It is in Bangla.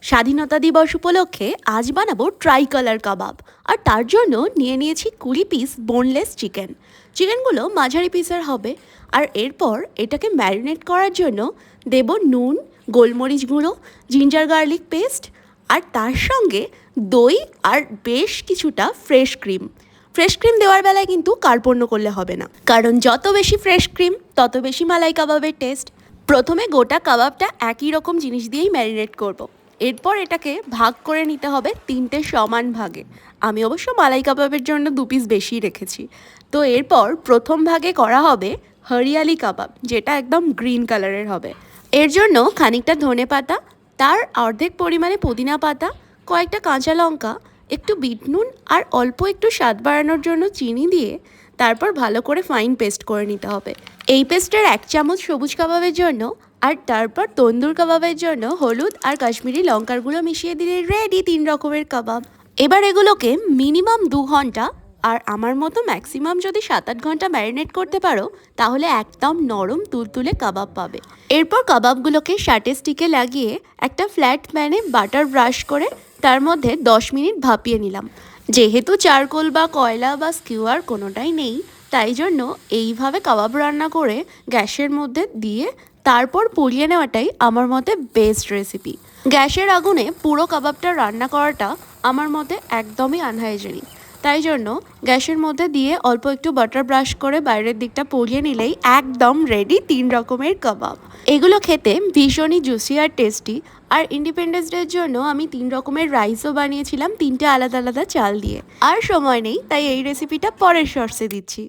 স্বাধীনতা দিবস উপলক্ষে আজ বানাবো ট্রাই কালার কাবাব। আর তার জন্য নিয়ে নিয়েছি 20 পিস বোনলেস চিকেন। চিকেনগুলো মাঝারি পিসের হবে। আর এরপর এটাকে ম্যারিনেট করার জন্য দেব নুন, গোলমরিচ গুঁড়ো, জিঞ্জার গার্লিক পেস্ট, আর তার সঙ্গে দই আর বেশ কিছুটা ফ্রেশ ক্রিম। ফ্রেশ ক্রিম দেওয়ার বেলায় কিন্তু কার্পণ্য করলে হবে না, কারণ যত বেশি ফ্রেশ ক্রিম তত বেশি মালাই কাবাবের টেস্ট। প্রথমে গোটা কাবাবটা একই রকম জিনিস দিয়েই ম্যারিনেট করব। এরপর এটাকে ভাগ করে নিতে হবে 3টে সমান ভাগে। আমি অবশ্য মালাই কাবাবের জন্য 2 পিস বেশি রেখেছি। তো এরপর প্রথম ভাগে করা হবে হরিয়ালি কাবাব, যেটা একদম গ্রিন কালারের হবে। এর জন্য খানিকটা ধনে পাতা, তার অর্ধেক পরিমাণে পুদিনা পাতা, কয়েকটা কাঁচা লঙ্কা, একটু বিট নুন আর অল্প একটু স্বাদ বাড়ানোর জন্য চিনি দিয়ে তারপর ভালো করে ফাইন পেস্ট করে নিতে হবে। এই পেস্টের 1 চামচ সবুজ কাবাবের জন্য, আর তারপর তন্দুর কাবাবের জন্য হলুদ আর কাশ্মীরি লঙ্কার গুঁড়ো মিশিয়ে দিলে রেডি 3 রকমের কাবাব। এবার এগুলোকে মিনিমাম 2 ঘন্টা, আর আমার মতো ম্যাক্সিমাম যদি 7-8 ঘন্টা ম্যারিনেট করতে পারো তাহলে একদম নরম তুলতুলে কাবাব পাবে। এরপর কাবাবগুলোকে শার্টে স্টিকে লাগিয়ে একটা ফ্ল্যাট প্যানে বাটার ব্রাশ করে তার মধ্যে 10 মিনিট ভাপিয়ে নিলাম। যেহেতু চারকোল বা কয়লা বা স্কিওয়ার কোনোটাই নেই, তাই জন্য এইভাবে কাবাব রান্না করে গ্যাসের মধ্যে দিয়ে তারপর পুড়িয়ে নেওয়াটাই আমার মতে বেস্ট রেসিপি। গ্যাসের আগুনে পুরো কাবাবটা রান্না করাটা আমার মতে একদমই আনহাইজেনিক। তাই জন্য গ্যাসের মধ্যে দিয়ে অল্প একটু বাটার ব্রাশ করে বাইরের দিকটা পুড়িয়ে নিলেই একদম রেডি 3 রকমের কাবাব। এগুলো খেতে ভীষণই জুসি আর টেস্টি। আর ইন্ডিপেন্ডেন্স ডের জন্য আমি 3 রকমের রাইসও বানিয়েছিলাম 3টে আলাদা আলাদা চাল দিয়ে। আর সময় নেই, তাই এই রেসিপিটা পরের শর্টসে দিচ্ছি।